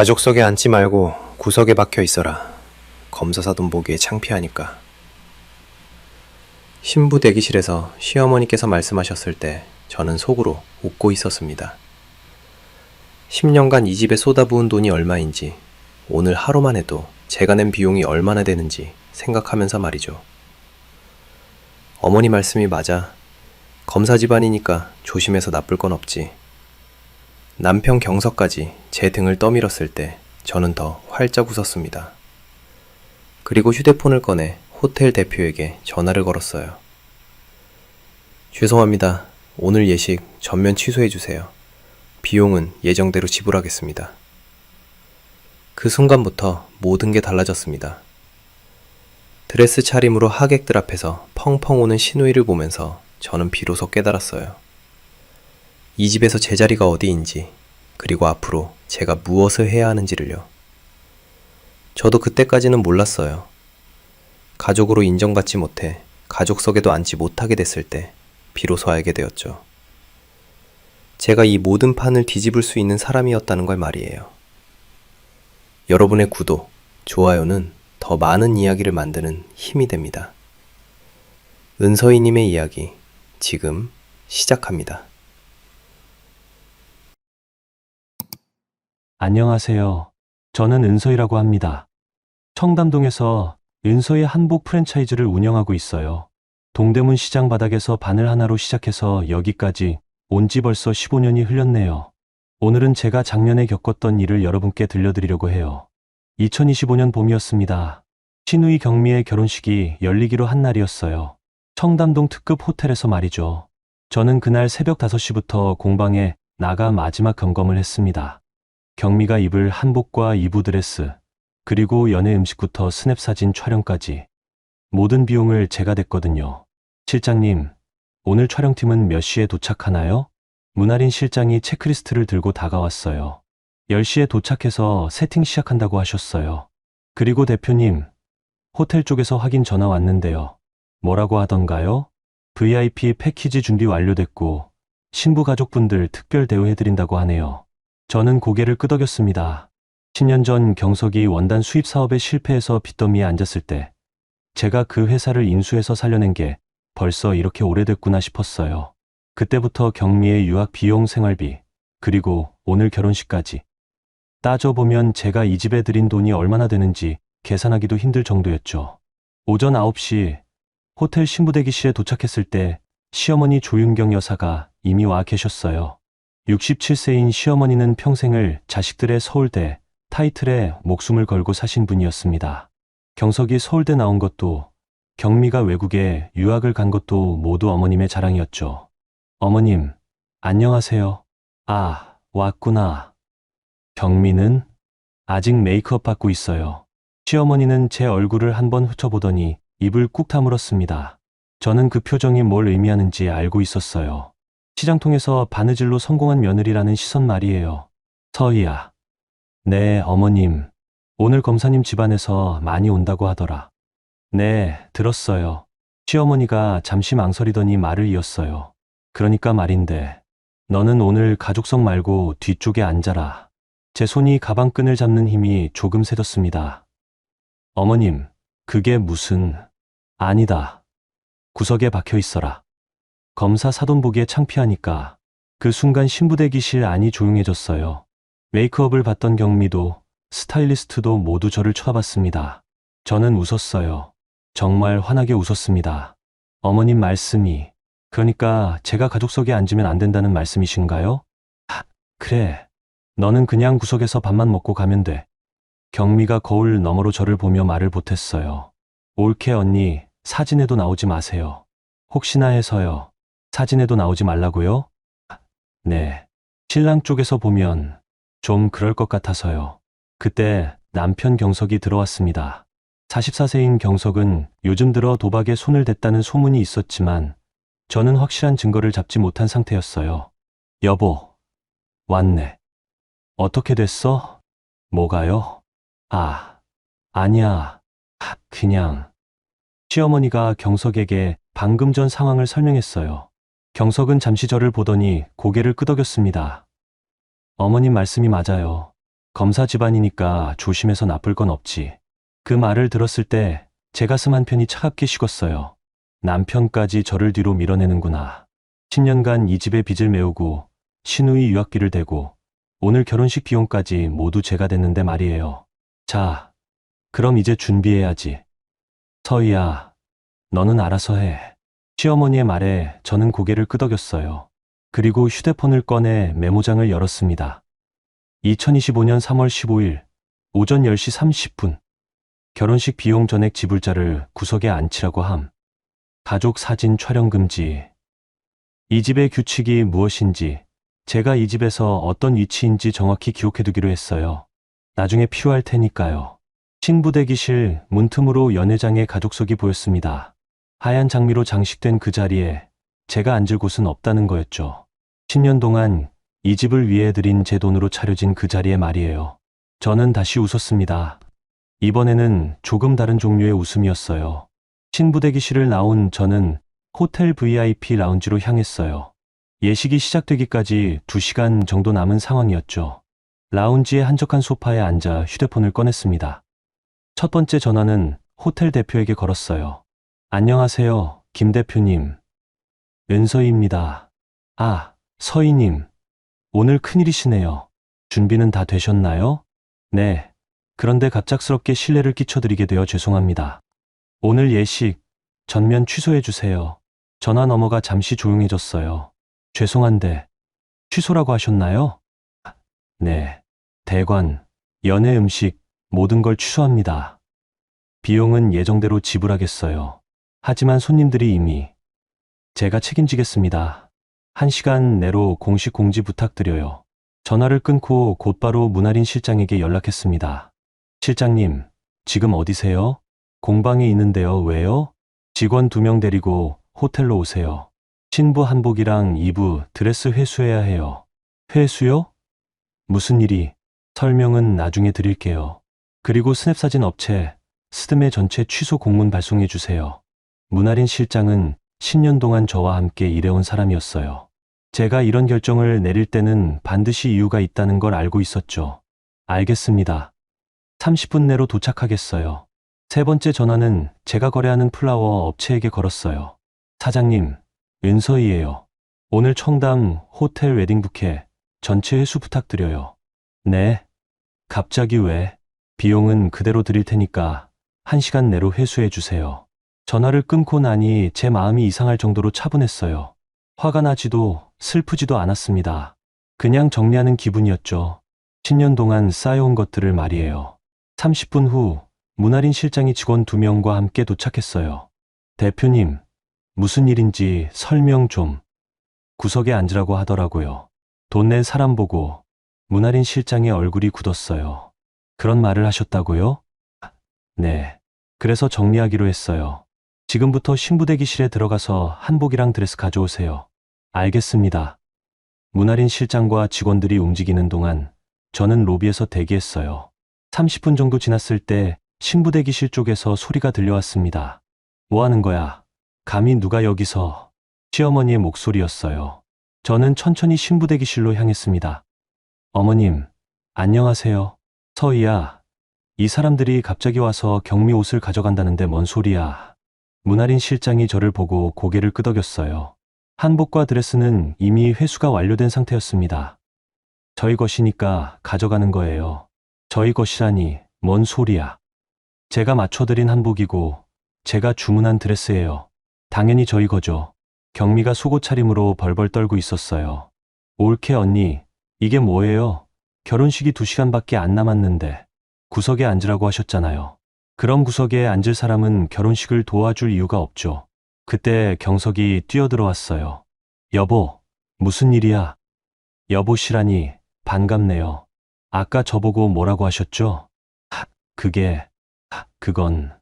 가족석에 앉지 말고 구석에 박혀 있어라. 검사사돈 보기에 창피하니까. 신부 대기실에서 시어머니께서 말씀하셨을 때 저는 속으로 웃고 있었습니다. 10년간 이 집에 쏟아부은 돈이 얼마인지, 오늘 하루만 해도 제가 낸 비용이 얼마나 되는지 생각하면서 말이죠. 어머니 말씀이 맞아. 검사 집안이니까 조심해서 나쁠 건 없지. 남편 경서까지 제 등을 떠밀었을 때 저는 더 활짝 웃었습니다. 그리고 휴대폰을 꺼내 호텔 대표에게 전화를 걸었어요. 죄송합니다. 오늘 예식 전면 취소해주세요. 비용은 예정대로 지불하겠습니다. 그 순간부터 모든 게 달라졌습니다. 드레스 차림으로 하객들 앞에서 펑펑 우는 시누이를 보면서 저는 비로소 깨달았어요. 이 집에서 제 자리가 어디인지, 그리고 앞으로 제가 무엇을 해야 하는지를요. 저도 그때까지는 몰랐어요. 가족으로 인정받지 못해 가족석에도 앉지 못하게 됐을 때 비로소 알게 되었죠. 제가 이 모든 판을 뒤집을 수 있는 사람이었다는 걸 말이에요. 여러분의 구독, 좋아요는 더 많은 이야기를 만드는 힘이 됩니다. 은서희님의 이야기, 지금 시작합니다. 안녕하세요. 저는 은서희라고 합니다. 청담동에서 은서희 한복 프랜차이즈를 운영하고 있어요. 동대문 시장 바닥에서 바늘 하나로 시작해서 여기까지 온 지 벌써 15년이 흘렀네요. 오늘은 제가 작년에 겪었던 일을 여러분께 들려드리려고 해요. 2025년 봄이었습니다. 시누이 경미의 결혼식이 열리기로 한 날이었어요. 청담동 특급 호텔에서 말이죠. 저는 그날 새벽 5시부터 공방에 나가 마지막 점검을 했습니다. 경미가 입을 한복과 이부 드레스, 그리고 연애 음식부터 스냅 사진 촬영까지 모든 비용을 제가 댔거든요. 실장님, 오늘 촬영팀은 몇 시에 도착하나요? 문아린 실장이 체크리스트를 들고 다가왔어요. 10시에 도착해서 세팅 시작한다고 하셨어요. 그리고 대표님, 호텔 쪽에서 확인 전화 왔는데요. 뭐라고 하던가요? VIP 패키지 준비 완료됐고 신부 가족분들 특별 대우해드린다고 하네요. 저는 고개를 끄덕였습니다. 10년 전 경석이 원단 수입 사업에 실패해서 빚더미에 앉았을 때 제가 그 회사를 인수해서 살려낸 게 벌써 이렇게 오래됐구나 싶었어요. 그때부터 경미의 유학 비용 생활비, 그리고 오늘 결혼식까지 따져보면 제가 이 집에 들인 돈이 얼마나 되는지 계산하기도 힘들 정도였죠. 오전 9시 호텔 신부 대기실에 도착했을 때 시어머니 조윤경 여사가 이미 와 계셨어요. 67세인 시어머니는 평생을 자식들의 서울대 타이틀에 목숨을 걸고 사신 분이었습니다. 경석이 서울대 나온 것도, 경미가 외국에 유학을 간 것도 모두 어머님의 자랑이었죠. 어머님, 안녕하세요. 아, 왔구나. 경미는 아직 메이크업 받고 있어요. 시어머니는 제 얼굴을 한번 훑어보더니 입을 꾹 다물었습니다. 저는 그 표정이 뭘 의미하는지 알고 있었어요. 시장통에서 바느질로 성공한 며느리라는 시선 말이에요. 서희야. 네, 어머님. 오늘 검사님 집안에서 많이 온다고 하더라. 네, 들었어요. 시어머니가 잠시 망설이더니 말을 이었어요. 그러니까 말인데, 너는 오늘 가족석 말고 뒤쪽에 앉아라. 제 손이 가방끈을 잡는 힘이 조금 세졌습니다. 어머님, 그게 무슨... 아니다. 구석에 박혀 있어라. 검사 사돈 보기에 창피하니까. 그 순간 신부 대기실 안이 조용해졌어요. 메이크업을 받던 경미도, 스타일리스트도 모두 저를 쳐다봤습니다. 저는 웃었어요. 정말 환하게 웃었습니다. 어머님 말씀이, 그러니까 제가 가족석에 앉으면 안 된다는 말씀이신가요? 그래. 너는 그냥 구석에서 밥만 먹고 가면 돼. 경미가 거울 너머로 저를 보며 말을 보탰어요. 옳게 언니, 사진에도 나오지 마세요. 혹시나 해서요. 사진에도 나오지 말라고요? 네. 신랑 쪽에서 보면 좀 그럴 것 같아서요. 그때 남편 경석이 들어왔습니다. 44세인 경석은 요즘 들어 도박에 손을 댔다는 소문이 있었지만 저는 확실한 증거를 잡지 못한 상태였어요. 여보, 왔네. 어떻게 됐어? 뭐가요? 아니야. 그냥. 시어머니가 경석에게 방금 전 상황을 설명했어요. 경석은 잠시 저를 보더니 고개를 끄덕였습니다. 어머님 말씀이 맞아요. 검사 집안이니까 조심해서 나쁠 건 없지. 그 말을 들었을 때 제 가슴 한편이 차갑게 식었어요. 남편까지 저를 뒤로 밀어내는구나. 10년간 이 집의 빚을 메우고 시누이 유학비를 대고 오늘 결혼식 비용까지 모두 제가 댔는데 말이에요. 자, 그럼 이제 준비해야지. 서희야, 너는 알아서 해. 시어머니의 말에 저는 고개를 끄덕였어요. 그리고 휴대폰을 꺼내 메모장을 열었습니다. 2025년 3월 15일 오전 10시 30분 결혼식 비용 전액 지불자를 구석에 앉히라고 함. 가족 사진 촬영 금지. 이 집의 규칙이 무엇인지, 제가 이 집에서 어떤 위치인지 정확히 기록해두기로 했어요. 나중에 필요할 테니까요. 신부 대기실 문틈으로 연회장의 가족석이 보였습니다. 하얀 장미로 장식된 그 자리에 제가 앉을 곳은 없다는 거였죠. 10년 동안 이 집을 위해 드린 제 돈으로 차려진 그 자리에 말이에요. 저는 다시 웃었습니다. 이번에는 조금 다른 종류의 웃음이었어요. 신부 대기실을 나온 저는 호텔 VIP 라운지로 향했어요. 예식이 시작되기까지 2시간 정도 남은 상황이었죠. 라운지의 한적한 소파에 앉아 휴대폰을 꺼냈습니다. 첫 번째 전화는 호텔 대표에게 걸었어요. 안녕하세요, 김 대표님. 은서희입니다. 아, 서희님. 오늘 큰일이시네요. 준비는 다 되셨나요? 네. 그런데 갑작스럽게 실례를 끼쳐드리게 되어 죄송합니다. 오늘 예식 전면 취소해 주세요. 전화 너머가 잠시 조용해졌어요. 죄송한데 취소라고 하셨나요? 네. 대관, 연회 음식 모든 걸 취소합니다. 비용은 예정대로 지불하겠어요. 하지만 손님들이 이미 제가 책임지겠습니다. 1시간 내로 공식 공지 부탁드려요. 전화를 끊고 곧바로 문아린 실장에게 연락했습니다. 실장님, 지금 어디세요? 공방에 있는데요. 왜요? 직원 2명 데리고 호텔로 오세요. 신부 한복이랑 2부 드레스 회수해야 해요. 회수요? 무슨 일이? 설명은 나중에 드릴게요. 그리고 스냅사진 업체 스드메 전체 취소 공문 발송해 주세요. 문아린 실장은 10년 동안 저와 함께 일해온 사람이었어요. 제가 이런 결정을 내릴 때는 반드시 이유가 있다는 걸 알고 있었죠. 알겠습니다. 30분 내로 도착하겠어요. 세 번째 전화는 제가 거래하는 플라워 업체에게 걸었어요. 사장님, 은서희예요. 오늘 청담 호텔 웨딩 부케 전체 회수 부탁드려요. 네. 갑자기 왜? 비용은 그대로 드릴 테니까 1시간 내로 회수해 주세요. 전화를 끊고 나니 제 마음이 이상할 정도로 차분했어요. 화가 나지도 슬프지도 않았습니다. 그냥 정리하는 기분이었죠. 10년 동안 쌓여온 것들을 말이에요. 30분 후 문아린 실장이 직원 2명과 함께 도착했어요. 대표님, 무슨 일인지 설명 좀. 구석에 앉으라고 하더라고요. 돈 낸 사람 보고 문아린 실장의 얼굴이 굳었어요. 그런 말을 하셨다고요? 네. 그래서 정리하기로 했어요. 지금부터 신부 대기실에 들어가서 한복이랑 드레스 가져오세요. 알겠습니다. 문아린 실장과 직원들이 움직이는 동안 저는 로비에서 대기했어요. 30분 정도 지났을 때 신부 대기실 쪽에서 소리가 들려왔습니다. 뭐 하는 거야? 감히 누가 여기서? 시어머니의 목소리였어요. 저는 천천히 신부 대기실로 향했습니다. 어머님, 안녕하세요. 서희야, 이 사람들이 갑자기 와서 경미 옷을 가져간다는데 뭔 소리야? 문아린 실장이 저를 보고 고개를 끄덕였어요. 한복과 드레스는 이미 회수가 완료된 상태였습니다. 저희 것이니까 가져가는 거예요. 저희 것이라니 뭔 소리야. 제가 맞춰드린 한복이고 제가 주문한 드레스예요. 당연히 저희 거죠. 경미가 속옷 차림으로 벌벌 떨고 있었어요. 올케 언니, 이게 뭐예요? 결혼식이 2시간밖에 안 남았는데 구석에 앉으라고 하셨잖아요. 그럼 구석에 앉을 사람은 결혼식을 도와줄 이유가 없죠. 그때 경석이 뛰어들어왔어요. 여보, 무슨 일이야? 여보시라니 반갑네요. 아까 저보고 뭐라고 하셨죠? 그건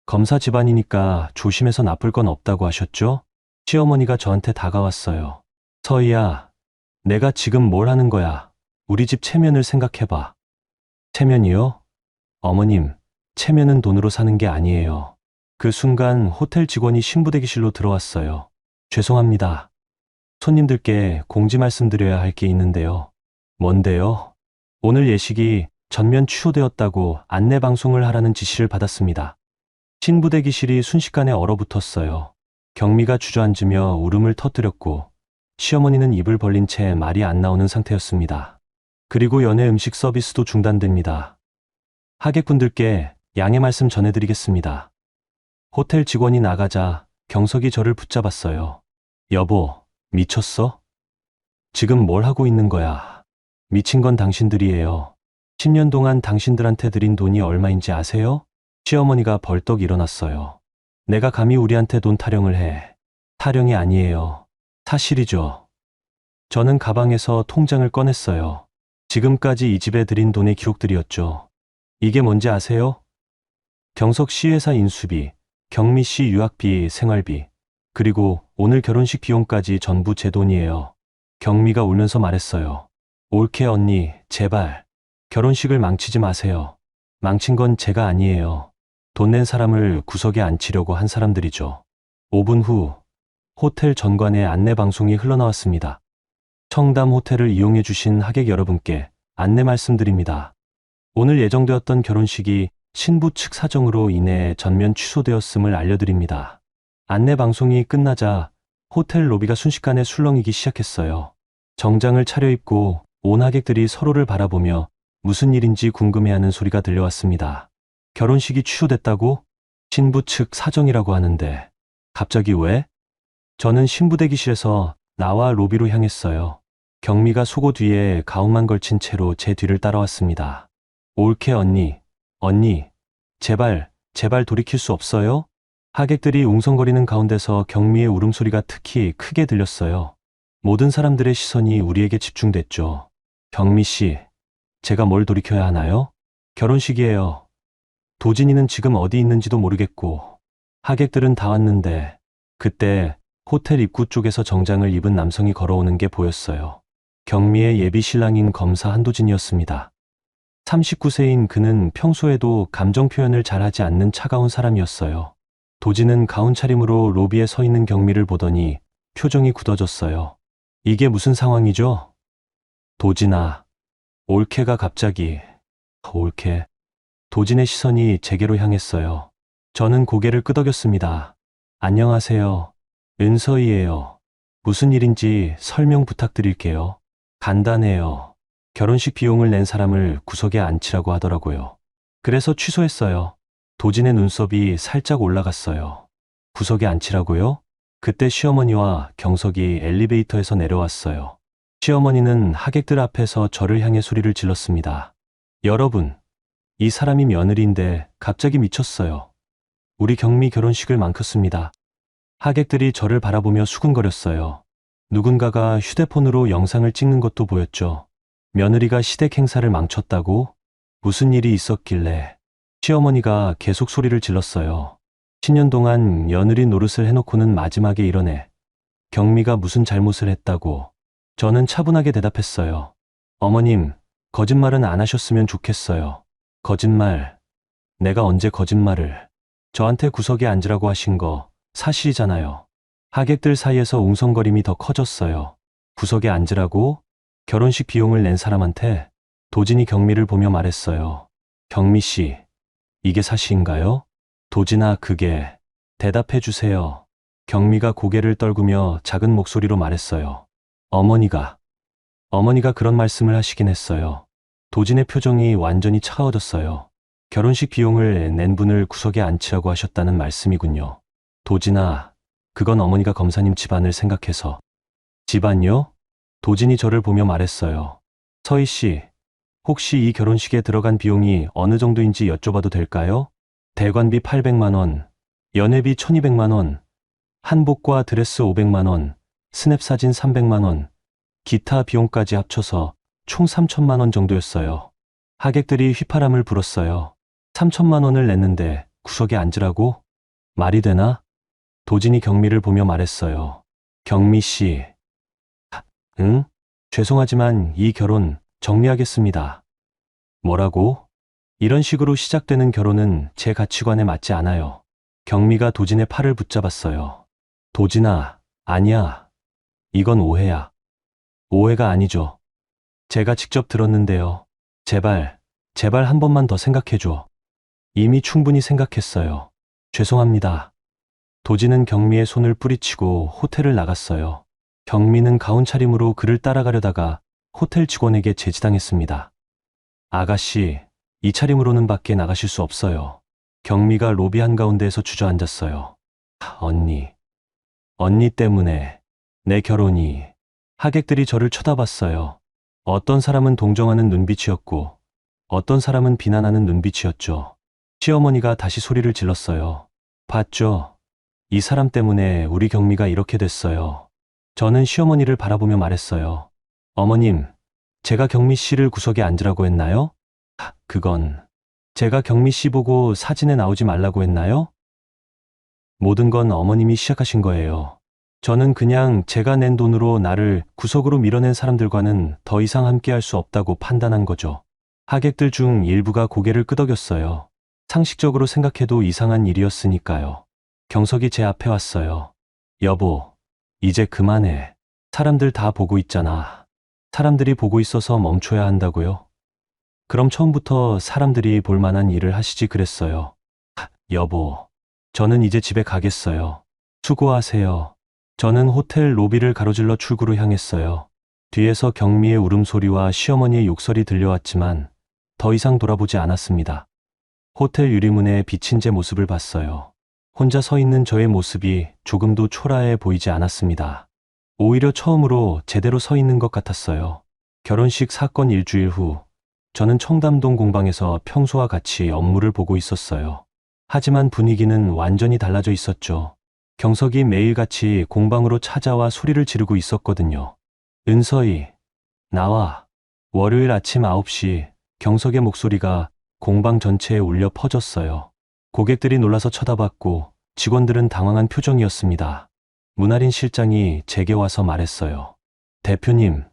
검사 집안이니까 조심해서 나쁠 건 없다고 하셨죠? 시어머니가 저한테 다가왔어요. 서희야, 내가 지금 뭘 하는 거야? 우리 집 체면을 생각해봐. 체면이요? 어머님, 체면은 돈으로 사는 게 아니에요. 그 순간 호텔 직원이 신부 대기실로 들어왔어요. 죄송합니다. 손님들께 공지 말씀드려야 할 게 있는데요. 뭔데요? 오늘 예식이 전면 취소되었다고 안내 방송을 하라는 지시를 받았습니다. 신부 대기실이 순식간에 얼어붙었어요. 경미가 주저앉으며 울음을 터뜨렸고 시어머니는 입을 벌린 채 말이 안 나오는 상태였습니다. 그리고 연회 음식 서비스도 중단됩니다. 하객분들께 양해 말씀 전해드리겠습니다. 호텔 직원이 나가자 경석이 저를 붙잡았어요. 여보, 미쳤어? 지금 뭘 하고 있는 거야? 미친 건 당신들이에요. 10년 동안 당신들한테 드린 돈이 얼마인지 아세요? 시어머니가 벌떡 일어났어요. 내가 감히 우리한테 돈 타령을 해. 타령이 아니에요. 사실이죠. 저는 가방에서 통장을 꺼냈어요. 지금까지 이 집에 드린 돈의 기록들이었죠. 이게 뭔지 아세요? 경석 씨 회사 인수비, 경미 씨 유학비, 생활비, 그리고 오늘 결혼식 비용까지 전부 제 돈이에요. 경미가 울면서 말했어요. 옳게 언니, 제발 결혼식을 망치지 마세요. 망친 건 제가 아니에요. 돈 낸 사람을 구석에 앉히려고 한 사람들이죠. 5분 후 호텔 전관의 안내 방송이 흘러나왔습니다. 청담 호텔을 이용해 주신 하객 여러분께 안내 말씀드립니다. 오늘 예정되었던 결혼식이 신부 측 사정으로 인해 전면 취소되었음을 알려드립니다. 안내 방송이 끝나자 호텔 로비가 순식간에 술렁이기 시작했어요. 정장을 차려입고 온 하객들이 서로를 바라보며 무슨 일인지 궁금해하는 소리가 들려왔습니다. 결혼식이 취소됐다고? 신부 측 사정이라고 하는데 갑자기 왜? 저는 신부 대기실에서 나와 로비로 향했어요. 경미가 속옷 뒤에 가운만 걸친 채로 제 뒤를 따라왔습니다. 옳게 언니, 제발 돌이킬 수 없어요? 하객들이 웅성거리는 가운데서 경미의 울음소리가 특히 크게 들렸어요. 모든 사람들의 시선이 우리에게 집중됐죠. 경미 씨, 제가 뭘 돌이켜야 하나요? 결혼식이에요. 도진이는 지금 어디 있는지도 모르겠고, 하객들은 다 왔는데, 그때 호텔 입구 쪽에서 정장을 입은 남성이 걸어오는 게 보였어요. 경미의 예비 신랑인 검사 한도진이었습니다. 39세인 그는 평소에도 감정 표현을 잘하지 않는 차가운 사람이었어요. 도진은 가운 차림으로 로비에 서 있는 경미를 보더니 표정이 굳어졌어요. 이게 무슨 상황이죠? 도진아, 올케가 갑자기, 올케. 도진의 시선이 제게로 향했어요. 저는 고개를 끄덕였습니다. 안녕하세요. 은서희예요. 무슨 일인지 설명 부탁드릴게요. 간단해요. 결혼식 비용을 낸 사람을 구석에 앉히라고 하더라고요. 그래서 취소했어요. 도진의 눈썹이 살짝 올라갔어요. 구석에 앉히라고요? 그때 시어머니와 경석이 엘리베이터에서 내려왔어요. 시어머니는 하객들 앞에서 저를 향해 소리를 질렀습니다. 여러분, 이 사람이 며느리인데 갑자기 미쳤어요. 우리 경미 결혼식을 망쳤습니다. 하객들이 저를 바라보며 수군거렸어요. 누군가가 휴대폰으로 영상을 찍는 것도 보였죠. 며느리가 시댁 행사를 망쳤다고? 무슨 일이 있었길래? 시어머니가 계속 소리를 질렀어요. 10년 동안 며느리 노릇을 해놓고는 마지막에 이러네. 경미가 무슨 잘못을 했다고. 저는 차분하게 대답했어요. 어머님, 거짓말은 안 하셨으면 좋겠어요. 거짓말. 내가 언제 거짓말을. 저한테 구석에 앉으라고 하신 거 사실이잖아요. 하객들 사이에서 웅성거림이 더 커졌어요. 구석에 앉으라고? 결혼식 비용을 낸 사람한테? 도진이 경미를 보며 말했어요. 경미 씨, 이게 사실인가요? 도진아, 그게. 대답해 주세요. 경미가 고개를 떨구며 작은 목소리로 말했어요. 어머니가 그런 말씀을 하시긴 했어요. 도진의 표정이 완전히 차가워졌어요. 결혼식 비용을 낸 분을 구석에 앉히라고 하셨다는 말씀이군요. 도진아, 그건 어머니가 검사님 집안을 생각해서. 집안요? 도진이 저를 보며 말했어요. 서희 씨, 혹시 이 결혼식에 들어간 비용이 어느 정도인지 여쭤봐도 될까요? 대관비 800만 원, 연회비 1200만 원, 한복과 드레스 500만 원, 스냅 사진 300만 원, 기타 비용까지 합쳐서 총 3천만 원 정도였어요. 하객들이 휘파람을 불었어요. 3천만 원을 냈는데 구석에 앉으라고? 말이 되나? 도진이 경미를 보며 말했어요. 경미 씨. 응? 죄송하지만 이 결혼 정리하겠습니다. 뭐라고? 이런 식으로 시작되는 결혼은 제 가치관에 맞지 않아요. 경미가 도진의 팔을 붙잡았어요. 도진아, 아니야. 이건 오해야. 오해가 아니죠. 제가 직접 들었는데요. 제발 제발 한 번만 더 생각해줘. 이미 충분히 생각했어요. 죄송합니다. 도지는 경미의 손을 뿌리치고 호텔을 나갔어요. 경미는 가운 차림으로 그를 따라가려다가 호텔 직원에게 제지당했습니다. 아가씨, 이 차림으로는 밖에 나가실 수 없어요. 경미가 로비 한가운데에서 주저앉았어요. 언니 때문에 내 결혼이. 하객들이 저를 쳐다봤어요. 어떤 사람은 동정하는 눈빛이었고 어떤 사람은 비난하는 눈빛이었죠. 시어머니가 다시 소리를 질렀어요. 봤죠? 이 사람 때문에 우리 경미가 이렇게 됐어요. 저는 시어머니를 바라보며 말했어요. 어머님, 제가 경미 씨를 구석에 앉으라고 했나요? 그건 제가 경미 씨 보고 사진에 나오지 말라고 했나요? 모든 건 어머님이 시작하신 거예요. 저는 그냥 제가 낸 돈으로 나를 구석으로 밀어낸 사람들과는 더 이상 함께할 수 없다고 판단한 거죠. 하객들 중 일부가 고개를 끄덕였어요. 상식적으로 생각해도 이상한 일이었으니까요. 경석이 제 앞에 왔어요. 여보, 이제 그만해. 사람들 다 보고 있잖아. 사람들이 보고 있어서 멈춰야 한다고요? 그럼 처음부터 사람들이 볼 만한 일을 하시지 그랬어요. 여보, 저는 이제 집에 가겠어요. 수고하세요. 저는 호텔 로비를 가로질러 출구로 향했어요. 뒤에서 경미의 울음소리와 시어머니의 욕설이 들려왔지만 더 이상 돌아보지 않았습니다. 호텔 유리문에 비친 제 모습을 봤어요. 혼자 서 있는 저의 모습이 조금도 초라해 보이지 않았습니다. 오히려 처음으로 제대로 서 있는 것 같았어요. 결혼식 사건 일주일 후, 저는 청담동 공방에서 평소와 같이 업무를 보고 있었어요. 하지만 분위기는 완전히 달라져 있었죠. 경석이 매일같이 공방으로 찾아와 소리를 지르고 있었거든요. 은서희, 나와. 월요일 아침 9시 경석의 목소리가 공방 전체에 울려 퍼졌어요. 고객들이 놀라서 쳐다봤고 직원들은 당황한 표정이었습니다. 문아린 실장이 제게 와서 말했어요. 대표님,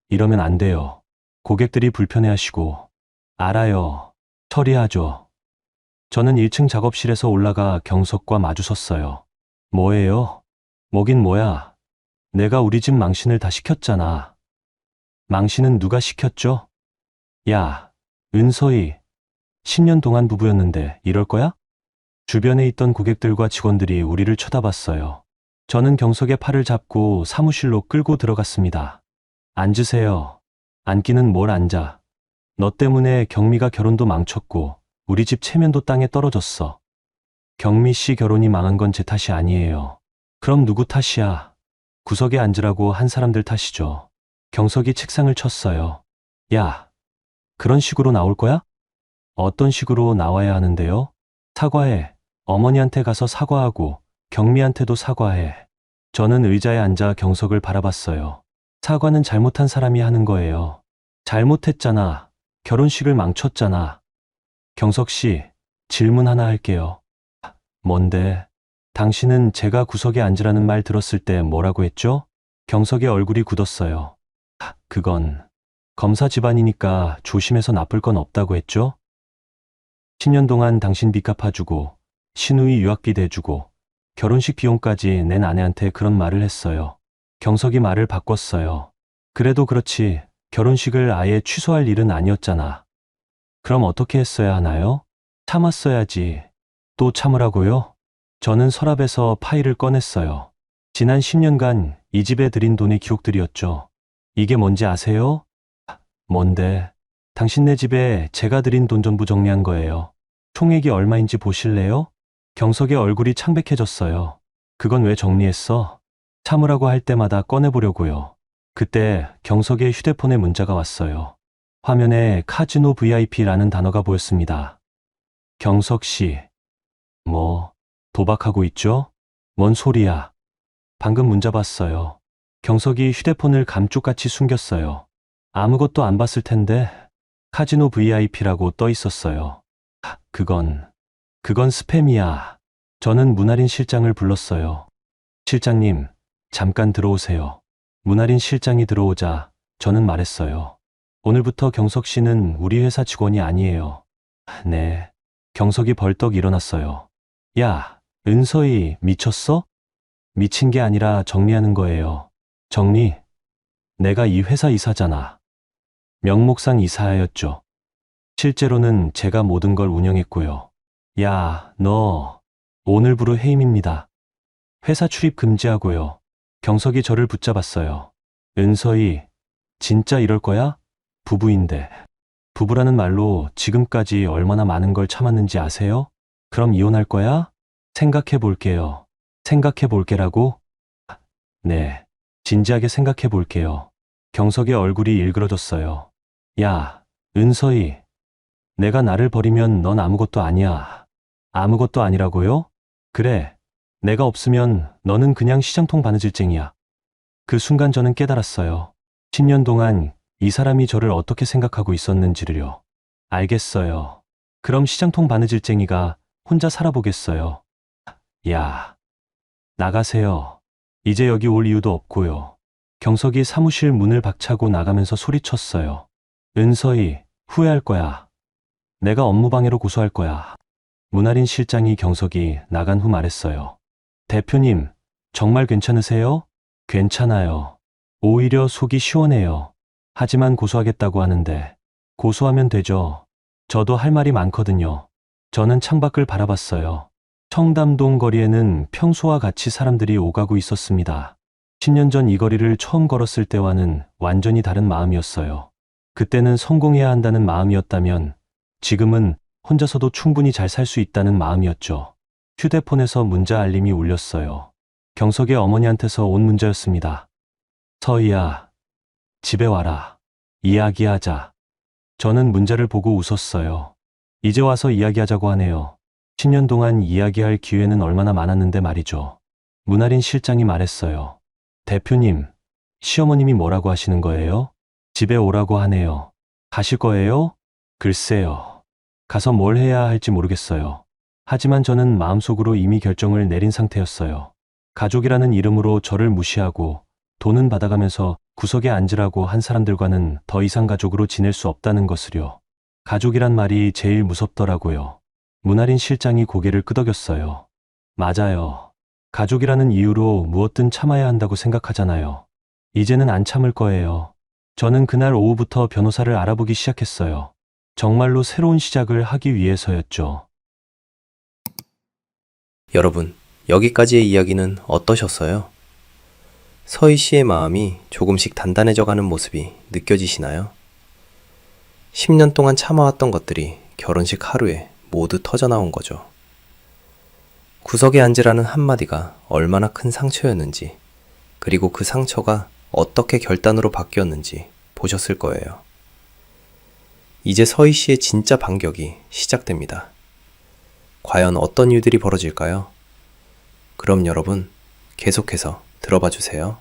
이러면 안 돼요. 고객들이 불편해하시고. 알아요. 처리하죠. 저는 1층 작업실에서 올라가 경석과 마주섰어요. 뭐예요? 뭐긴 뭐야. 내가 우리 집 망신을 다 시켰잖아. 망신은 누가 시켰죠? 야, 은서희. 10년 동안 부부였는데 이럴 거야? 주변에 있던 고객들과 직원들이 우리를 쳐다봤어요. 저는 경석의 팔을 잡고 사무실로 끌고 들어갔습니다. 앉으세요. 앉기는 뭘 앉아. 너 때문에 경미가 결혼도 망쳤고 우리 집 체면도 땅에 떨어졌어. 경미 씨 결혼이 망한 건 제 탓이 아니에요. 그럼 누구 탓이야? 구석에 앉으라고 한 사람들 탓이죠. 경석이 책상을 쳤어요. 야, 그런 식으로 나올 거야? 어떤 식으로 나와야 하는데요? 사과해. 어머니한테 가서 사과하고 경미한테도 사과해. 저는 의자에 앉아 경석을 바라봤어요. 사과는 잘못한 사람이 하는 거예요. 잘못했잖아. 결혼식을 망쳤잖아. 경석 씨, 질문 하나 할게요. 뭔데? 당신은 제가 구석에 앉으라는 말 들었을 때 뭐라고 했죠? 경석의 얼굴이 굳었어요. 그건 검사 집안이니까 조심해서 나쁠 건 없다고 했죠? 10년 동안 당신 빚 갚아주고 신우이 유학비 대주고 결혼식 비용까지 낸 아내한테 그런 말을 했어요. 경석이 말을 바꿨어요. 그래도 그렇지 결혼식을 아예 취소할 일은 아니었잖아. 그럼 어떻게 했어야 하나요? 참았어야지. 또 참으라고요? 저는 서랍에서 파일을 꺼냈어요. 지난 10년간 이 집에 들인 돈의 기록들이었죠. 이게 뭔지 아세요? 뭔데? 당신네 집에 제가 들인 돈 전부 정리한 거예요. 총액이 얼마인지 보실래요? 경석의 얼굴이 창백해졌어요. 그건 왜 정리했어? 참으라고 할 때마다 꺼내보려고요. 그때 경석의 휴대폰에 문자가 왔어요. 화면에 카지노 VIP라는 단어가 보였습니다. 경석 씨. 뭐, 도박하고 있죠? 뭔 소리야? 방금 문자 봤어요. 경석이 휴대폰을 감쪽같이 숨겼어요. 아무것도 안 봤을 텐데 카지노 VIP라고 떠 있었어요. 그건 스팸이야. 저는 문아린 실장을 불렀어요. 실장님, 잠깐 들어오세요. 문아린 실장이 들어오자 저는 말했어요. 오늘부터 경석 씨는 우리 회사 직원이 아니에요. 네. 경석이 벌떡 일어났어요. 야, 은서희 미쳤어? 미친 게 아니라 정리하는 거예요. 정리? 내가 이 회사 이사잖아. 명목상 이사였죠. 실제로는 제가 모든 걸 운영했고요. 야, 너 오늘부로 해임입니다. 회사 출입 금지하고요. 경석이 저를 붙잡았어요. 은서희, 진짜 이럴 거야? 부부인데. 부부라는 말로 지금까지 얼마나 많은 걸 참았는지 아세요? 그럼 이혼할 거야? 생각해 볼게요. 생각해 볼게라고? 네, 진지하게 생각해 볼게요. 경석의 얼굴이 일그러졌어요. 야, 은서희, 내가 나를 버리면 넌 아무것도 아니야. 아무것도 아니라고요? 그래, 내가 없으면 너는 그냥 시장통 바느질쟁이야. 그 순간 저는 깨달았어요. 10년 동안 이 사람이 저를 어떻게 생각하고 있었는지를요. 알겠어요. 그럼 시장통 바느질쟁이가 혼자 살아보겠어요. 야, 나가세요. 이제 여기 올 이유도 없고요. 경석이 사무실 문을 박차고 나가면서 소리쳤어요. 은서희, 후회할 거야. 내가 업무방해로 고소할 거야. 문아린 실장이 경석이 나간 후 말했어요. 대표님, 정말 괜찮으세요? 괜찮아요. 오히려 속이 시원해요. 하지만 고소하겠다고 하는데, 고소하면 되죠. 저도 할 말이 많거든요. 저는 창밖을 바라봤어요. 청담동 거리에는 평소와 같이 사람들이 오가고 있었습니다. 10년 전 이 거리를 처음 걸었을 때와는 완전히 다른 마음이었어요. 그때는 성공해야 한다는 마음이었다면, 지금은 혼자서도 충분히 잘 살 수 있다는 마음이었죠. 휴대폰에서 문자 알림이 울렸어요. 경석의 어머니한테서 온 문자였습니다. 서희야, 집에 와라. 이야기하자. 저는 문자를 보고 웃었어요. 이제 와서 이야기하자고 하네요. 10년 동안 이야기할 기회는 얼마나 많았는데 말이죠. 문아린 실장이 말했어요. 대표님, 시어머님이 뭐라고 하시는 거예요? 집에 오라고 하네요. 가실 거예요? 글쎄요. 가서 뭘 해야 할지 모르겠어요. 하지만 저는 마음속으로 이미 결정을 내린 상태였어요. 가족이라는 이름으로 저를 무시하고 돈은 받아가면서 구석에 앉으라고 한 사람들과는 더 이상 가족으로 지낼 수 없다는 것을요. 가족이란 말이 제일 무섭더라고요. 문아린 실장이 고개를 끄덕였어요. 맞아요. 가족이라는 이유로 무엇든 참아야 한다고 생각하잖아요. 이제는 안 참을 거예요. 저는 그날 오후부터 변호사를 알아보기 시작했어요. 정말로 새로운 시작을 하기 위해서였죠. 여러분, 여기까지의 이야기는 어떠셨어요? 서희 씨의 마음이 조금씩 단단해져 가는 모습이 느껴지시나요? 10년 동안 참아왔던 것들이 결혼식 하루에 모두 터져나온 거죠. 구석에 앉으라는 한마디가 얼마나 큰 상처였는지, 그리고 그 상처가 어떻게 결단으로 바뀌었는지 보셨을 거예요. 이제 서희 씨의 진짜 반격이 시작됩니다. 과연 어떤 일들이 벌어질까요? 그럼 여러분, 계속해서 들어봐 주세요.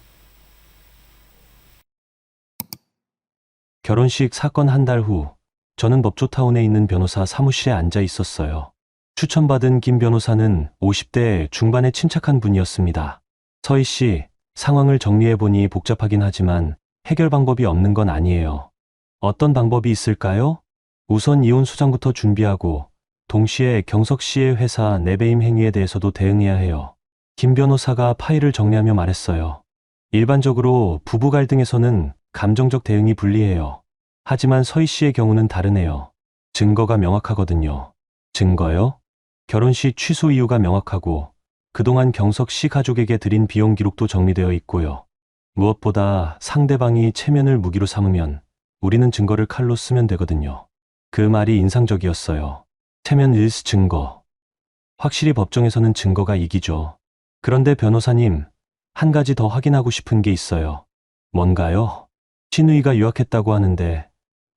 결혼식 사건 한 달 후, 저는 법조타운에 있는 변호사 사무실에 앉아 있었어요. 추천받은 김 변호사는 50대 중반에 침착한 분이었습니다. 서희 씨, 상황을 정리해보니 복잡하긴 하지만 해결 방법이 없는 건 아니에요. 어떤 방법이 있을까요? 우선 이혼 소장부터 준비하고 동시에 경석 씨의 회사 내배임 행위에 대해서도 대응해야 해요. 김 변호사가 파일을 정리하며 말했어요. 일반적으로 부부 갈등에서는 감정적 대응이 불리해요. 하지만 서희 씨의 경우는 다르네요. 증거가 명확하거든요. 증거요? 결혼식 취소 이유가 명확하고 그동안 경석 씨 가족에게 드린 비용 기록도 정리되어 있고요. 무엇보다 상대방이 체면을 무기로 삼으면 우리는 증거를 칼로 쓰면 되거든요. 그 말이 인상적이었어요. 체면 일스 증거. 확실히 법정에서는 증거가 이기죠. 그런데 변호사님, 한 가지 더 확인하고 싶은 게 있어요. 뭔가요? 신우이가 유학했다고 하는데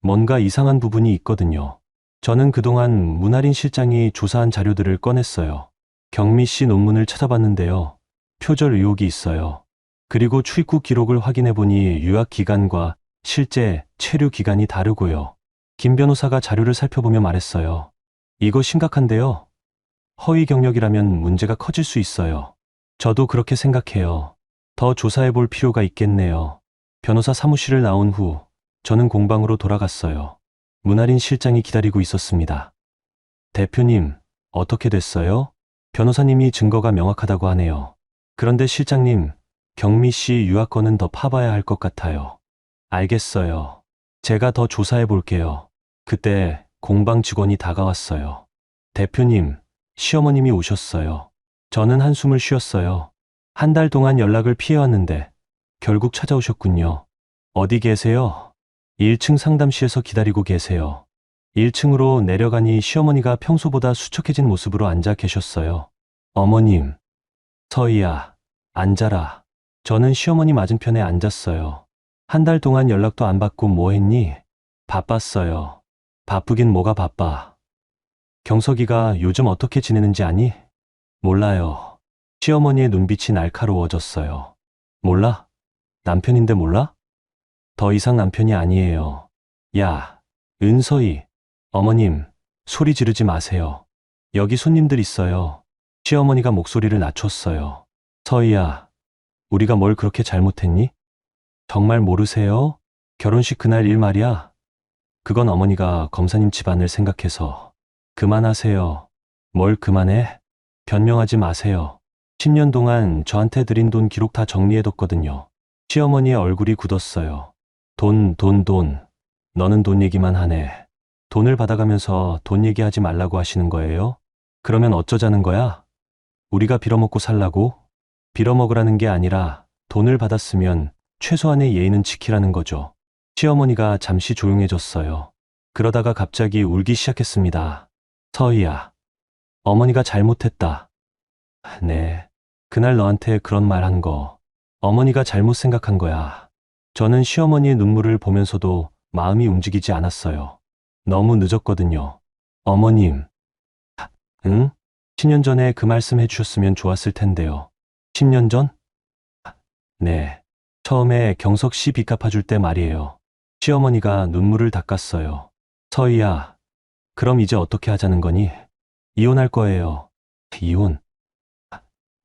뭔가 이상한 부분이 있거든요. 저는 그동안 문아린 실장이 조사한 자료들을 꺼냈어요. 경미 씨 논문을 찾아봤는데요. 표절 의혹이 있어요. 그리고 출입국 기록을 확인해보니 유학 기간과 실제 체류 기간이 다르고요. 김 변호사가 자료를 살펴보며 말했어요. 이거 심각한데요. 허위 경력이라면 문제가 커질 수 있어요. 저도 그렇게 생각해요. 더 조사해 볼 필요가 있겠네요. 변호사 사무실을 나온 후 저는 공방으로 돌아갔어요. 문아린 실장이 기다리고 있었습니다. 대표님, 어떻게 됐어요? 변호사님이 증거가 명확하다고 하네요. 그런데 실장님, 경미 씨 유학 건은 더 파봐야 할 것 같아요. 알겠어요. 제가 더 조사해 볼게요. 그때 공방 직원이 다가왔어요. 대표님, 시어머님이 오셨어요. 저는 한숨을 쉬었어요. 한 달 동안 연락을 피해왔는데 결국 찾아오셨군요. 어디 계세요? 1층 상담실에서 기다리고 계세요. 1층으로 내려가니 시어머니가 평소보다 수척해진 모습으로 앉아 계셨어요. 어머님, 서희야, 앉아라. 저는 시어머니 맞은편에 앉았어요. 한 달 동안 연락도 안 받고 뭐 했니? 바빴어요. 바쁘긴 뭐가 바빠. 경석이가 요즘 어떻게 지내는지 아니? 몰라요. 시어머니의 눈빛이 날카로워졌어요. 몰라? 남편인데 몰라? 더 이상 남편이 아니에요. 야, 은서희. 어머님, 소리 지르지 마세요. 여기 손님들 있어요. 시어머니가 목소리를 낮췄어요. 서희야, 우리가 뭘 그렇게 잘못했니? 정말 모르세요? 결혼식 그날 일 말이야. 그건 어머니가 검사님 집안을 생각해서. 그만하세요. 뭘 그만해? 변명하지 마세요. 10년 동안 저한테 드린 돈 기록 다 정리해뒀거든요. 시어머니의 얼굴이 굳었어요. 돈. 너는 돈 얘기만 하네. 돈을 받아가면서 돈 얘기하지 말라고 하시는 거예요? 그러면 어쩌자는 거야? 우리가 빌어먹고 살라고? 빌어먹으라는 게 아니라 돈을 받았으면 최소한의 예의는 지키라는 거죠. 시어머니가 잠시 조용해졌어요. 그러다가 갑자기 울기 시작했습니다. 서희야, 어머니가 잘못했다. 네, 그날 너한테 그런 말 한 거 어머니가 잘못 생각한 거야. 저는 시어머니의 눈물을 보면서도 마음이 움직이지 않았어요. 너무 늦었거든요. 어머님. 응? 10년 전에 그 말씀 해주셨으면 좋았을 텐데요. 10년 전? 네. 처음에 경석 씨 빚 갚아줄 때 말이에요. 시어머니가 눈물을 닦았어요. 서희야, 그럼 이제 어떻게 하자는 거니? 이혼할 거예요. 이혼?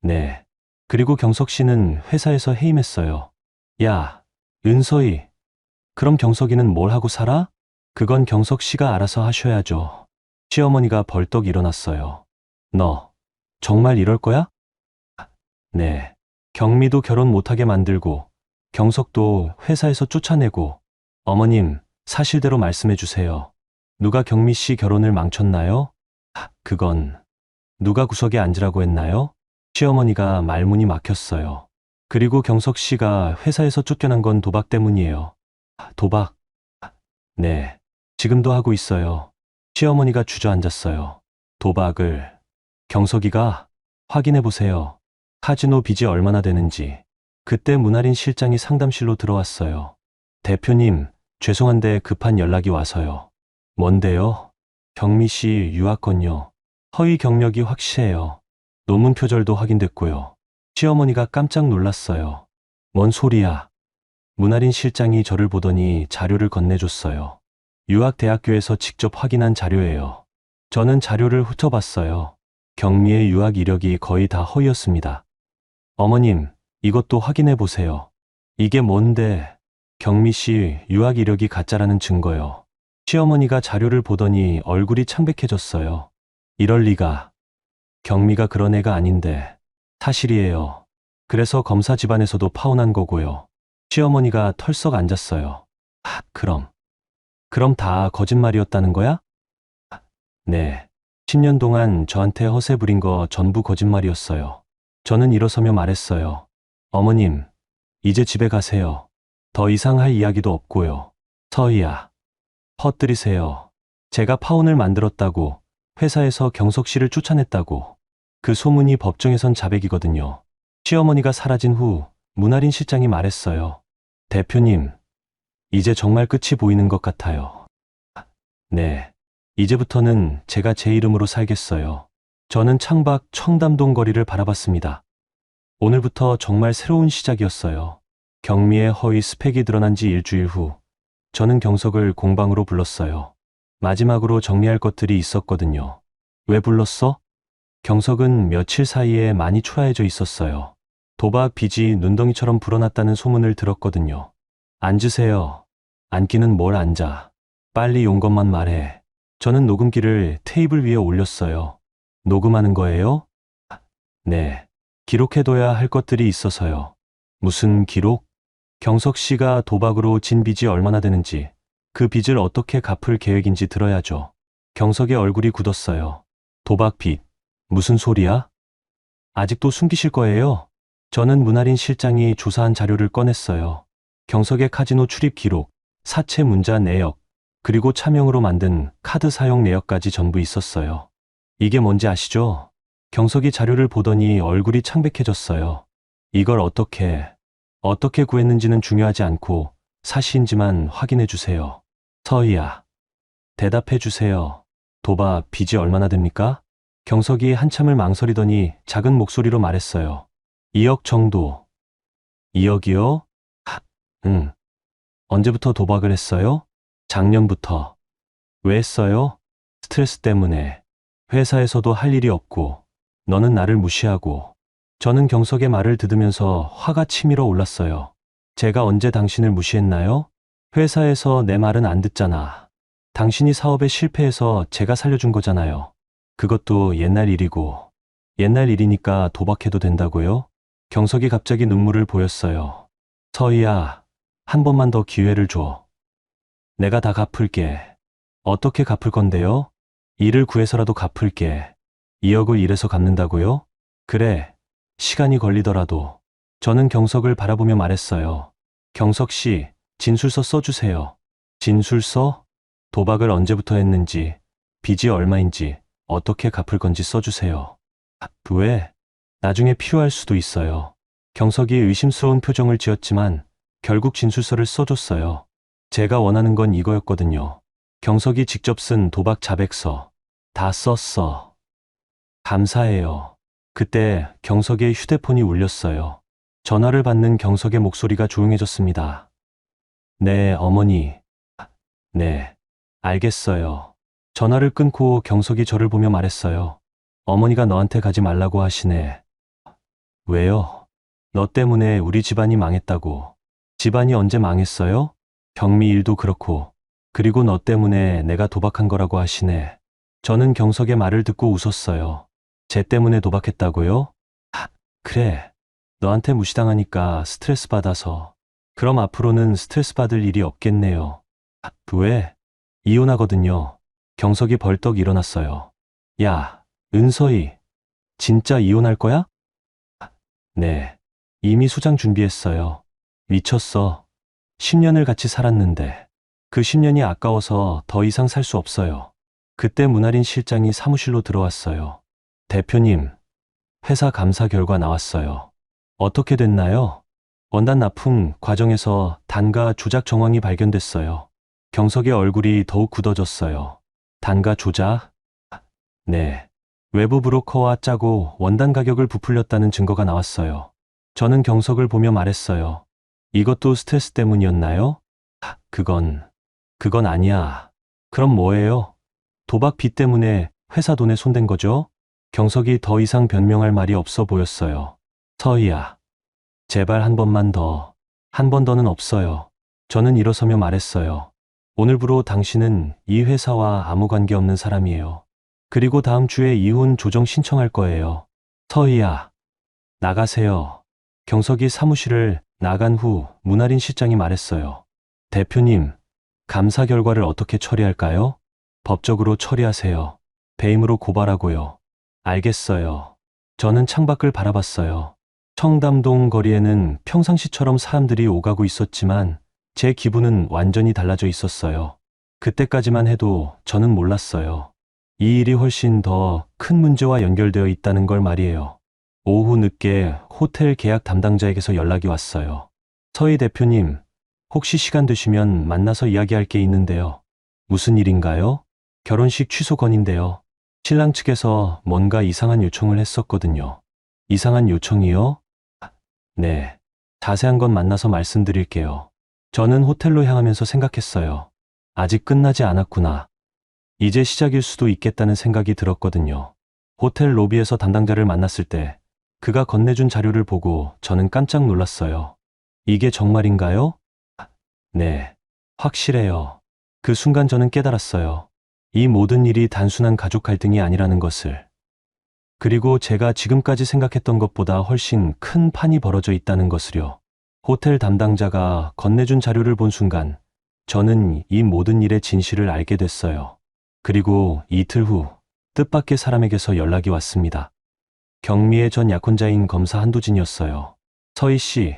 네. 그리고 경석 씨는 회사에서 해임했어요. 야, 은서희. 그럼 경석이는 뭘 하고 살아? 그건 경석 씨가 알아서 하셔야죠. 시어머니가 벌떡 일어났어요. 너, 정말 이럴 거야? 네. 경미도 결혼 못하게 만들고, 경석도 회사에서 쫓아내고, 어머님, 사실대로 말씀해 주세요. 누가 경미 씨 결혼을 망쳤나요? 그건, 누가 구석에 앉으라고 했나요? 시어머니가 말문이 막혔어요. 그리고 경석 씨가 회사에서 쫓겨난 건 도박 때문이에요. 도박? 네. 지금도 하고 있어요. 시어머니가 주저앉았어요. 도박을. 경석이가? 확인해 보세요. 카지노 빚이 얼마나 되는지. 그때 문아린 실장이 상담실로 들어왔어요. 대표님, 죄송한데 급한 연락이 와서요. 뭔데요? 경미 씨 유학건요. 허위 경력이 확실해요. 논문 표절도 확인됐고요. 시어머니가 깜짝 놀랐어요. 뭔 소리야? 문아린 실장이 저를 보더니 자료를 건네줬어요. 유학대학교에서 직접 확인한 자료예요. 저는 자료를 훑어봤어요. 경미의 유학 이력이 거의 다 허위였습니다. 어머님, 이것도 확인해 보세요. 이게 뭔데? 경미 씨 유학 이력이 가짜라는 증거요. 시어머니가 자료를 보더니 얼굴이 창백해졌어요. 이럴 리가. 경미가 그런 애가 아닌데. 사실이에요. 그래서 검사 집안에서도 파혼한 거고요. 시어머니가 털썩 앉았어요. 그럼 다 거짓말이었다는 거야? 네. 10년 동안 저한테 허세 부린 거 전부 거짓말이었어요. 저는 일어서며 말했어요. 어머님, 이제 집에 가세요. 더 이상 할 이야기도 없고요. 서희야, 퍼뜨리세요. 제가 파혼을 만들었다고, 회사에서 경석 씨를 쫓아냈다고. 그 소문이 법정에선 자백이거든요. 시어머니가 사라진 후 문아린 실장이 말했어요. 대표님, 이제 정말 끝이 보이는 것 같아요. 네, 이제부터는 제가 제 이름으로 살겠어요. 저는 창밖 청담동 거리를 바라봤습니다. 오늘부터 정말 새로운 시작이었어요. 경미의 허위 스펙이 드러난 지 일주일 후, 저는 경석을 공방으로 불렀어요. 마지막으로 정리할 것들이 있었거든요. 왜 불렀어? 경석은 며칠 사이에 많이 초라해져 있었어요. 도박 빚이 눈덩이처럼 불어났다는 소문을 들었거든요. 앉으세요. 앉기는 뭘 앉아. 빨리 온 것만 말해. 저는 녹음기를 테이블 위에 올렸어요. 녹음하는 거예요? 네. 기록해둬야 할 것들이 있어서요. 무슨 기록? 경석 씨가 도박으로 진 빚이 얼마나 되는지, 그 빚을 어떻게 갚을 계획인지 들어야죠. 경석의 얼굴이 굳었어요. 도박 빚. 무슨 소리야? 아직도 숨기실 거예요? 저는 문아린 실장이 조사한 자료를 꺼냈어요. 경석의 카지노 출입 기록, 사채 문자 내역, 그리고 차명으로 만든 카드 사용 내역까지 전부 있었어요. 이게 뭔지 아시죠? 경석이 자료를 보더니 얼굴이 창백해졌어요. 이걸 어떻게 구했는지는 중요하지 않고 사실인지만 확인해 주세요. 서희야, 대답해 주세요. 도박 빚이 얼마나 됩니까? 경석이 한참을 망설이더니 작은 목소리로 말했어요. 2억 정도. 2억이요? 응. 언제부터 도박을 했어요? 작년부터. 왜 했어요? 스트레스 때문에. 회사에서도 할 일이 없고, 너는 나를 무시하고. 저는 경석의 말을 들으면서 화가 치밀어 올랐어요. 제가 언제 당신을 무시했나요? 회사에서 내 말은 안 듣잖아. 당신이 사업에 실패해서 제가 살려준 거잖아요. 그것도 옛날 일이고. 옛날 일이니까 도박해도 된다고요? 경석이 갑자기 눈물을 보였어요. 서희야, 한 번만 더 기회를 줘. 내가 다 갚을게. 어떻게 갚을 건데요? 일을 구해서라도 갚을게. 2억을 일해서 갚는다고요? 그래, 시간이 걸리더라도. 저는 경석을 바라보며 말했어요. 경석 씨, 진술서 써주세요. 진술서? 도박을 언제부터 했는지, 빚이 얼마인지, 어떻게 갚을 건지 써주세요. 왜? 나중에 필요할 수도 있어요. 경석이 의심스러운 표정을 지었지만 결국 진술서를 써줬어요. 제가 원하는 건 이거였거든요. 경석이 직접 쓴 도박 자백서. 다 썼어. 감사해요. 그때 경석의 휴대폰이 울렸어요. 전화를 받는 경석의 목소리가 조용해졌습니다. 네, 어머니. 네, 알겠어요. 전화를 끊고 경석이 저를 보며 말했어요. 어머니가 너한테 가지 말라고 하시네. 왜요? 너 때문에 우리 집안이 망했다고. 집안이 언제 망했어요? 경미 일도 그렇고. 그리고 너 때문에 내가 도박한 거라고 하시네. 저는 경석의 말을 듣고 웃었어요. 쟤 때문에 도박했다고요? 그래. 너한테 무시당하니까 스트레스 받아서. 그럼 앞으로는 스트레스 받을 일이 없겠네요. 왜? 이혼하거든요. 경석이 벌떡 일어났어요. 야, 은서희. 진짜 이혼할 거야? 네. 이미 수장 준비했어요. 미쳤어. 10년을 같이 살았는데. 그 10년이 아까워서 더 이상 살 수 없어요. 그때 문아린 실장이 사무실로 들어왔어요. 대표님, 회사 감사 결과 나왔어요. 어떻게 됐나요? 원단 납품 과정에서 단가 조작 정황이 발견됐어요. 경석의 얼굴이 더욱 굳어졌어요. 단가 조작? 네. 외부 브로커와 짜고 원단 가격을 부풀렸다는 증거가 나왔어요. 저는 경석을 보며 말했어요. 이것도 스트레스 때문이었나요? 그건 아니야. 그럼 뭐예요? 도박 빚 때문에 회사 돈에 손댄 거죠? 경석이 더 이상 변명할 말이 없어 보였어요. 서희야, 제발 한 번만 더. 한 번 더는 없어요. 저는 일어서며 말했어요. 오늘부로 당신은 이 회사와 아무 관계 없는 사람이에요. 그리고 다음 주에 이혼 조정 신청할 거예요. 서희야, 나가세요. 경석이 사무실을 나간 후 문아린 실장이 말했어요. 대표님, 감사 결과를 어떻게 처리할까요? 법적으로 처리하세요. 배임으로 고발하고요. 알겠어요. 저는 창밖을 바라봤어요. 청담동 거리에는 평상시처럼 사람들이 오가고 있었지만 제 기분은 완전히 달라져 있었어요. 그때까지만 해도 저는 몰랐어요. 이 일이 훨씬 더 큰 문제와 연결되어 있다는 걸 말이에요. 오후 늦게 호텔 계약 담당자에게서 연락이 왔어요. 서희 대표님, 혹시 시간 되시면 만나서 이야기할 게 있는데요. 무슨 일인가요? 결혼식 취소 건인데요. 신랑 측에서 뭔가 이상한 요청을 했었거든요. 이상한 요청이요? 네. 자세한 건 만나서 말씀드릴게요. 저는 호텔로 향하면서 생각했어요. 아직 끝나지 않았구나. 이제 시작일 수도 있겠다는 생각이 들었거든요. 호텔 로비에서 담당자를 만났을 때 그가 건네준 자료를 보고 저는 깜짝 놀랐어요. 이게 정말인가요? 네, 확실해요. 그 순간 저는 깨달았어요. 이 모든 일이 단순한 가족 갈등이 아니라는 것을. 그리고 제가 지금까지 생각했던 것보다 훨씬 큰 판이 벌어져 있다는 것을요. 호텔 담당자가 건네준 자료를 본 순간 저는 이 모든 일의 진실을 알게 됐어요. 그리고 이틀 후 뜻밖의 사람에게서 연락이 왔습니다. 경미의 전 약혼자인 검사 한도진이었어요. 서희 씨,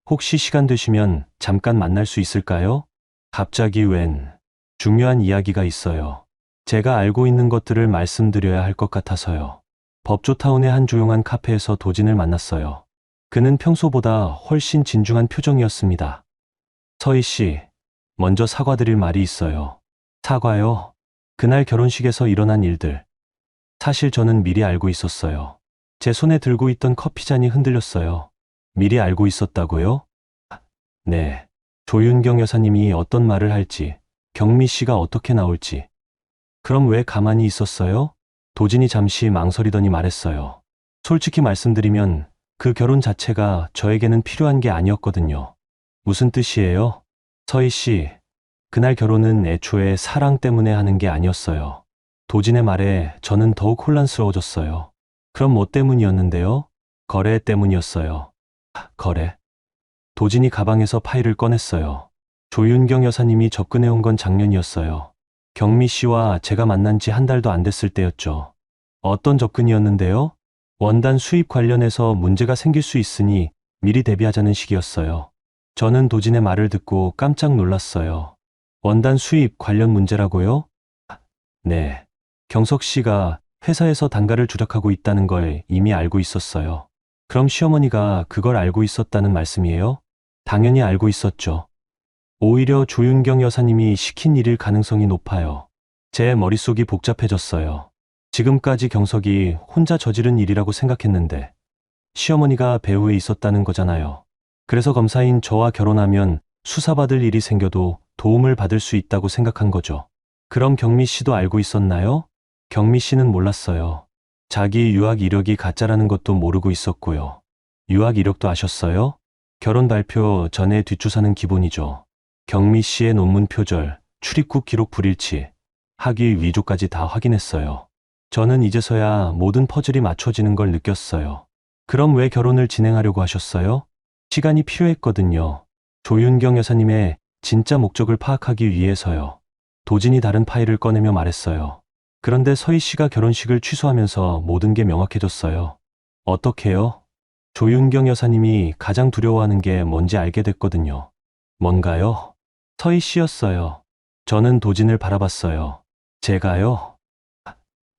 혹시 시간 되시면 잠깐 만날 수 있을까요? 갑자기 웬 중요한 이야기가 있어요. 제가 알고 있는 것들을 말씀드려야 할 것 같아서요. 법조타운의 한 조용한 카페에서 도진을 만났어요. 그는 평소보다 훨씬 진중한 표정이었습니다. 서희 씨, 먼저 사과드릴 말이 있어요. 사과요? 그날 결혼식에서 일어난 일들. 사실 저는 미리 알고 있었어요. 제 손에 들고 있던 커피잔이 흔들렸어요. 미리 알고 있었다고요? 네. 조윤경 여사님이 어떤 말을 할지, 경미 씨가 어떻게 나올지. 그럼 왜 가만히 있었어요? 도진이 잠시 망설이더니 말했어요. 솔직히 말씀드리면 그 결혼 자체가 저에게는 필요한 게 아니었거든요. 무슨 뜻이에요? 서희 씨, 그날 결혼은 애초에 사랑 때문에 하는 게 아니었어요. 도진의 말에 저는 더욱 혼란스러워졌어요. 그럼 뭐 때문이었는데요? 거래 때문이었어요. 거래? 도진이 가방에서 파일을 꺼냈어요. 조윤경 여사님이 접근해온 건 작년이었어요. 경미 씨와 제가 만난 지 한 달도 안 됐을 때였죠. 어떤 접근이었는데요? 원단 수입 관련해서 문제가 생길 수 있으니 미리 대비하자는 식이었어요. 저는 도진의 말을 듣고 깜짝 놀랐어요. 원단 수입 관련 문제라고요? 네. 경석 씨가 회사에서 단가를 조작하고 있다는 걸 이미 알고 있었어요. 그럼 시어머니가 그걸 알고 있었다는 말씀이에요? 당연히 알고 있었죠. 오히려 조윤경 여사님이 시킨 일일 가능성이 높아요. 제 머릿속이 복잡해졌어요. 지금까지 경석이 혼자 저지른 일이라고 생각했는데 시어머니가 배후에 있었다는 거잖아요. 그래서 검사인 저와 결혼하면 수사받을 일이 생겨도 도움을 받을 수 있다고 생각한 거죠. 그럼 경미 씨도 알고 있었나요? 경미 씨는 몰랐어요. 자기 유학 이력이 가짜라는 것도 모르고 있었고요. 유학 이력도 아셨어요? 결혼 발표 전에 뒷주사는 기본이죠. 경미 씨의 논문 표절, 출입국 기록 불일치, 학위 위조까지 다 확인했어요. 저는 이제서야 모든 퍼즐이 맞춰지는 걸 느꼈어요. 그럼 왜 결혼을 진행하려고 하셨어요? 시간이 필요했거든요. 조윤경 여사님의 진짜 목적을 파악하기 위해서요. 도진이 다른 파일을 꺼내며 말했어요. 그런데 서희 씨가 결혼식을 취소하면서 모든 게 명확해졌어요. 어떻게요? 조윤경 여사님이 가장 두려워하는 게 뭔지 알게 됐거든요. 뭔가요? 서희 씨였어요. 저는 도진을 바라봤어요. 제가요?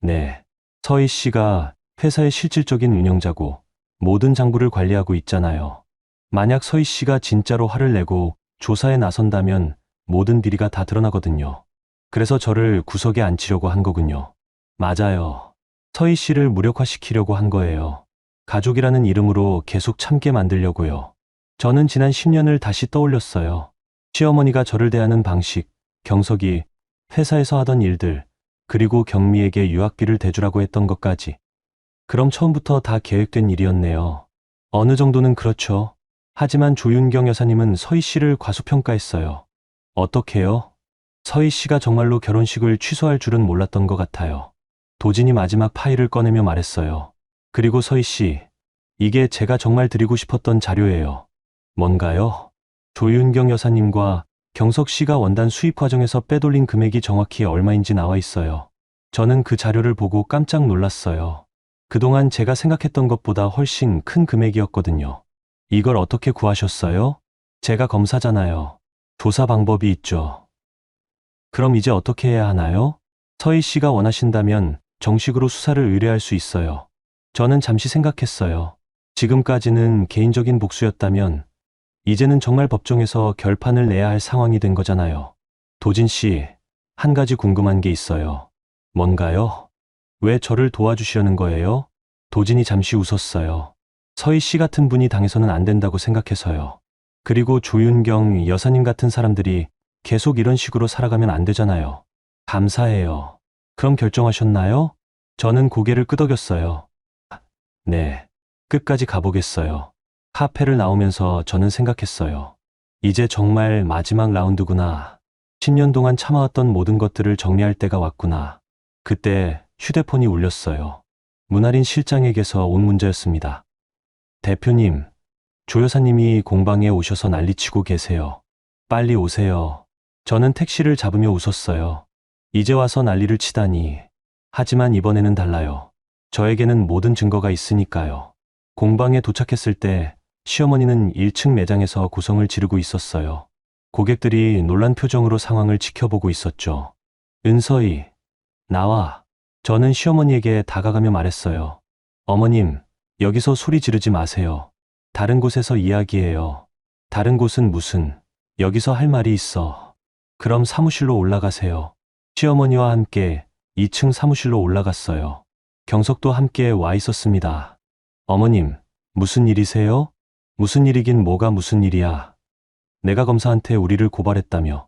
네. 서희 씨가 회사의 실질적인 운영자고 모든 장부를 관리하고 있잖아요. 만약 서희 씨가 진짜로 화를 내고 조사에 나선다면 모든 비리가 다 드러나거든요. 그래서 저를 구석에 앉히려고 한 거군요. 맞아요. 서희 씨를 무력화시키려고 한 거예요. 가족이라는 이름으로 계속 참게 만들려고요. 저는 지난 10년을 다시 떠올렸어요. 시어머니가 저를 대하는 방식, 경석이 회사에서 하던 일들, 그리고 경미에게 유학비를 대주라고 했던 것까지. 그럼 처음부터 다 계획된 일이었네요. 어느 정도는 그렇죠. 하지만 조윤경 여사님은 서희 씨를 과소평가했어요. 어떻게요? 서희 씨가 정말로 결혼식을 취소할 줄은 몰랐던 것 같아요. 도진이 마지막 파일을 꺼내며 말했어요. 그리고 서희 씨, 이게 제가 정말 드리고 싶었던 자료예요. 뭔가요? 조윤경 여사님과 경석 씨가 원단 수입 과정에서 빼돌린 금액이 정확히 얼마인지 나와 있어요. 저는 그 자료를 보고 깜짝 놀랐어요. 그동안 제가 생각했던 것보다 훨씬 큰 금액이었거든요. 이걸 어떻게 구하셨어요? 제가 검사잖아요. 조사 방법이 있죠. 그럼 이제 어떻게 해야 하나요? 서희 씨가 원하신다면 정식으로 수사를 의뢰할 수 있어요. 저는 잠시 생각했어요. 지금까지는 개인적인 복수였다면 이제는 정말 법정에서 결판을 내야 할 상황이 된 거잖아요. 도진 씨, 한 가지 궁금한 게 있어요. 뭔가요? 왜 저를 도와주시려는 거예요? 도진이 잠시 웃었어요. 서희 씨 같은 분이 당해서는 안 된다고 생각해서요. 그리고 조윤경 여사님 같은 사람들이 계속 이런 식으로 살아가면 안 되잖아요. 감사해요. 그럼 결정하셨나요? 저는 고개를 끄덕였어요. 네, 끝까지 가보겠어요. 카페를 나오면서 저는 생각했어요. 이제 정말 마지막 라운드구나. 10년 동안 참아왔던 모든 것들을 정리할 때가 왔구나. 그때 휴대폰이 울렸어요. 문아린 실장에게서 온 문제였습니다. 대표님, 조 여사님이 공방에 오셔서 난리치고 계세요. 빨리 오세요. 저는 택시를 잡으며 웃었어요. 이제 와서 난리를 치다니. 하지만 이번에는 달라요. 저에게는 모든 증거가 있으니까요. 공방에 도착했을 때 시어머니는 1층 매장에서 고성을 지르고 있었어요. 고객들이 놀란 표정으로 상황을 지켜보고 있었죠. 은서희, 나와. 저는 시어머니에게 다가가며 말했어요. 어머님, 여기서 소리 지르지 마세요. 다른 곳에서 이야기해요. 다른 곳은 무슨, 여기서 할 말이 있어. 그럼 사무실로 올라가세요. 시어머니와 함께 2층 사무실로 올라갔어요. 경석도 함께 와 있었습니다. 어머님, 무슨 일이세요? 무슨 일이긴 뭐가 무슨 일이야. 내가 검사한테 우리를 고발했다며.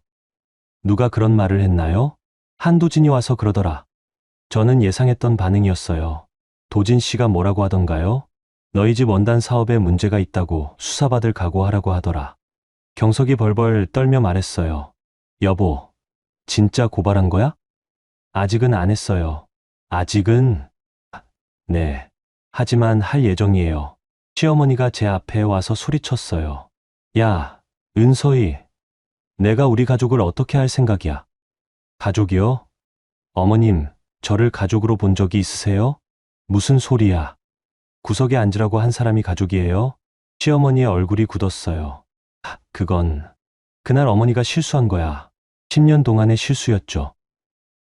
누가 그런 말을 했나요? 한도진이 와서 그러더라. 저는 예상했던 반응이었어요. 도진 씨가 뭐라고 하던가요? 너희 집 원단 사업에 문제가 있다고 수사받을 각오하라고 하더라. 경석이 벌벌 떨며 말했어요. 여보, 진짜 고발한 거야? 아직은 안 했어요. 아직은? 네. 하지만 할 예정이에요. 시어머니가 제 앞에 와서 소리쳤어요. 야, 은서희. 내가 우리 가족을 어떻게 할 생각이야? 가족이요? 어머님, 저를 가족으로 본 적이 있으세요? 무슨 소리야? 구석에 앉으라고 한 사람이 가족이에요? 시어머니의 얼굴이 굳었어요. 그건 그날 어머니가 실수한 거야. 10년 동안의 실수였죠.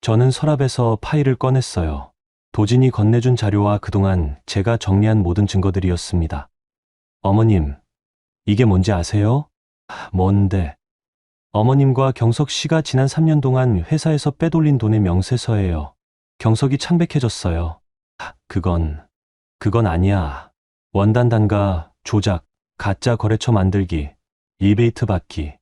저는 서랍에서 파일을 꺼냈어요. 도진이 건네준 자료와 그동안 제가 정리한 모든 증거들이었습니다. 어머님, 이게 뭔지 아세요? 뭔데? 어머님과 경석 씨가 지난 3년 동안 회사에서 빼돌린 돈의 명세서예요. 경석이 창백해졌어요. 그건 아니야. 원단 단가, 조작, 가짜 거래처 만들기, 리베이트 받기.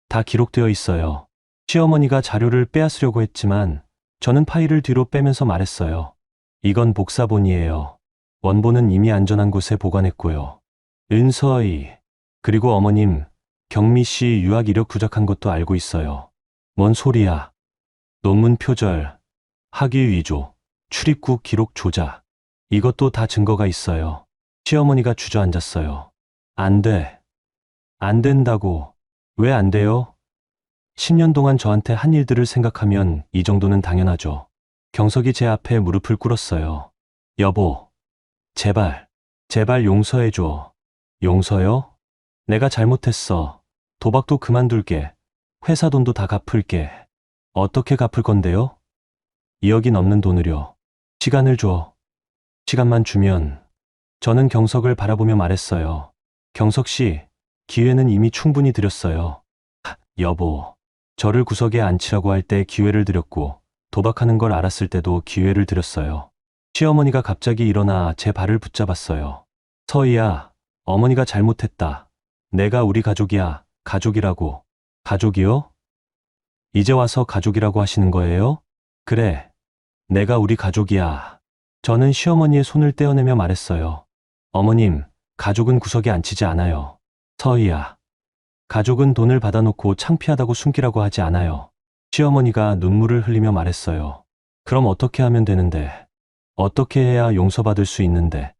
다 기록되어 있어요. 시어머니가 자료를 빼앗으려고 했지만 저는 파일을 뒤로 빼면서 말했어요. 이건 복사본이에요. 원본은 이미 안전한 곳에 보관했고요. 은서희, 그리고 어머님, 경미 씨 유학 이력 부족한 것도 알고 있어요. 뭔 소리야. 논문 표절, 학위 위조, 출입국 기록 조작. 이것도 다 증거가 있어요. 시어머니가 주저앉았어요. 안 돼. 안 된다고. 왜 안 돼요? 10년 동안 저한테 한 일들을 생각하면 이 정도는 당연하죠. 경석이 제 앞에 무릎을 꿇었어요. 여보, 제발 용서해줘. 용서요? 내가 잘못했어. 도박도 그만둘게. 회사 돈도 다 갚을게. 어떻게 갚을 건데요? 2억이 넘는 돈을요. 시간을 줘. 시간만 주면. 저는 경석을 바라보며 말했어요. 경석 씨, 기회는 이미 충분히 드렸어요. 여보, 저를 구석에 앉히라고 할 때 기회를 드렸고 도박하는 걸 알았을 때도 기회를 드렸어요. 시어머니가 갑자기 일어나 제 발을 붙잡았어요. 서희야, 어머니가 잘못했다. 내가 우리 가족이야. 가족이라고. 가족이요? 이제 와서 가족이라고 하시는 거예요? 그래. 내가 우리 가족이야. 저는 시어머니의 손을 떼어내며 말했어요. 어머님, 가족은 구석에 앉히지 않아요. 서희야. 가족은 돈을 받아놓고 창피하다고 숨기라고 하지 않아요. 시어머니가 눈물을 흘리며 말했어요. 그럼 어떻게 하면 되는데? 어떻게 해야 용서받을 수 있는데?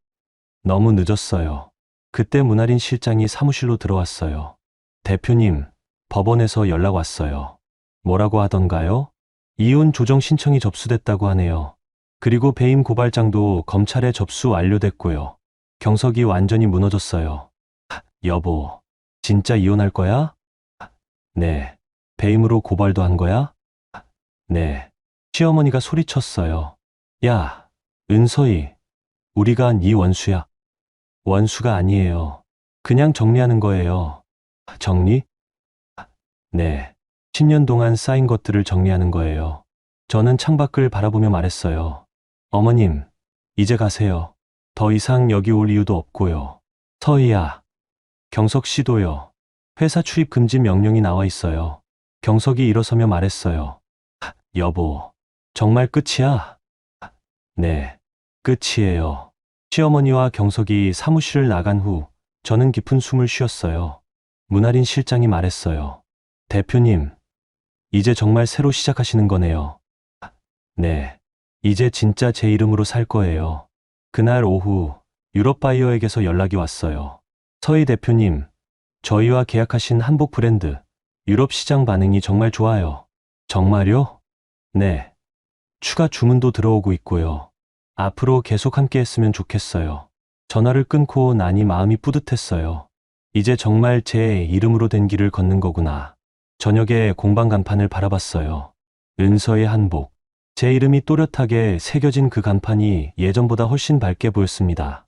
너무 늦었어요. 그때 문아린 실장이 사무실로 들어왔어요. 대표님, 법원에서 연락 왔어요. 뭐라고 하던가요? 이혼 조정 신청이 접수됐다고 하네요. 그리고 배임 고발장도 검찰에 접수 완료됐고요. 경석이 완전히 무너졌어요. 여보, 진짜 이혼할 거야? 네. 배임으로 고발도 한 거야? 네. 시어머니가 소리쳤어요. 야, 은서희, 우리가 네 원수야. 원수가 아니에요. 그냥 정리하는 거예요. 정리? 네. 10년 동안 쌓인 것들을 정리하는 거예요. 저는 창밖을 바라보며 말했어요. 어머님, 이제 가세요. 더 이상 여기 올 이유도 없고요. 서희야, 경석 씨도요. 회사 출입 금지 명령이 나와 있어요. 경석이 일어서며 말했어요. 여보, 정말 끝이야? 네, 끝이에요. 시어머니와 경석이 사무실을 나간 후 저는 깊은 숨을 쉬었어요. 문아린 실장이 말했어요. 대표님, 이제 정말 새로 시작하시는 거네요. 네, 이제 진짜 제 이름으로 살 거예요. 그날 오후 유럽바이어에게서 연락이 왔어요. 서희 대표님, 저희와 계약하신 한복 브랜드 유럽 시장 반응이 정말 좋아요. 정말요? 네. 추가 주문도 들어오고 있고요. 앞으로 계속 함께 했으면 좋겠어요. 전화를 끊고 나니 마음이 뿌듯했어요. 이제 정말 제 이름으로 된 길을 걷는 거구나. 저녁에 공방 간판을 바라봤어요. 은서의 한복. 제 이름이 또렷하게 새겨진 그 간판이 예전보다 훨씬 밝게 보였습니다.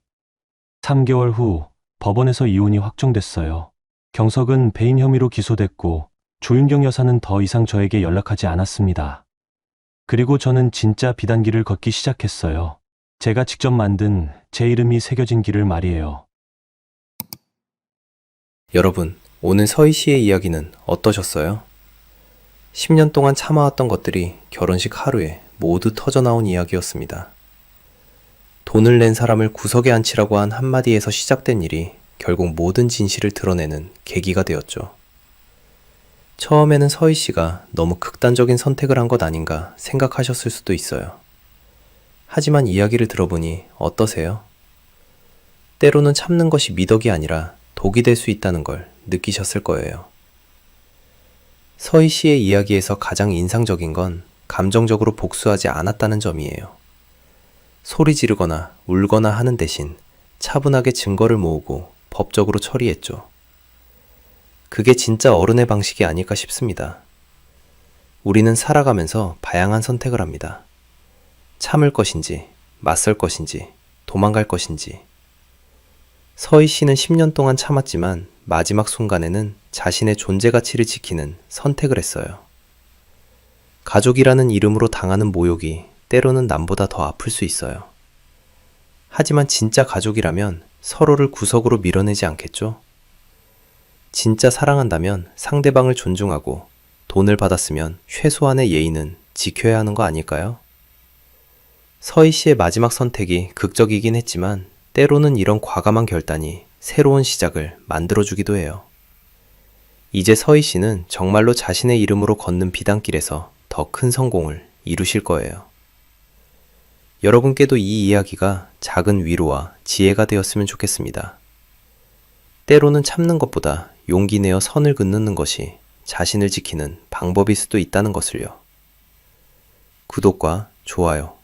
3개월 후 법원에서 이혼이 확정됐어요. 경석은 배임 혐의로 기소됐고 조윤경 여사는 더 이상 저에게 연락하지 않았습니다. 그리고 저는 진짜 비단길을 걷기 시작했어요. 제가 직접 만든 제 이름이 새겨진 길을 말이에요. 여러분, 오늘 서희 씨의 이야기는 어떠셨어요? 10년 동안 참아왔던 것들이 결혼식 하루에 모두 터져나온 이야기였습니다. 돈을 낸 사람을 구석에 앉히라고 한 한마디에서 시작된 일이 결국 모든 진실을 드러내는 계기가 되었죠. 처음에는 서희 씨가 너무 극단적인 선택을 한 것 아닌가 생각하셨을 수도 있어요. 하지만 이야기를 들어보니 어떠세요? 때로는 참는 것이 미덕이 아니라 독이 될 수 있다는 걸 느끼셨을 거예요. 서희 씨의 이야기에서 가장 인상적인 건 감정적으로 복수하지 않았다는 점이에요. 소리 지르거나 울거나 하는 대신 차분하게 증거를 모으고 법적으로 처리했죠. 그게 진짜 어른의 방식이 아닐까 싶습니다. 우리는 살아가면서 다양한 선택을 합니다. 참을 것인지, 맞설 것인지, 도망갈 것인지. 서희 씨는 10년 동안 참았지만 마지막 순간에는 자신의 존재 가치를 지키는 선택을 했어요. 가족이라는 이름으로 당하는 모욕이 때로는 남보다 더 아플 수 있어요. 하지만 진짜 가족이라면 서로를 구석으로 밀어내지 않겠죠? 진짜 사랑한다면 상대방을 존중하고 돈을 받았으면 최소한의 예의는 지켜야 하는 거 아닐까요? 서희 씨의 마지막 선택이 극적이긴 했지만 때로는 이런 과감한 결단이 새로운 시작을 만들어주기도 해요. 이제 서희 씨는 정말로 자신의 이름으로 걷는 비단길에서 더 큰 성공을 이루실 거예요. 여러분께도 이 이야기가 작은 위로와 지혜가 되었으면 좋겠습니다. 때로는 참는 것보다 용기 내어 선을 긋는 것이 자신을 지키는 방법일 수도 있다는 것을요. 구독과 좋아요,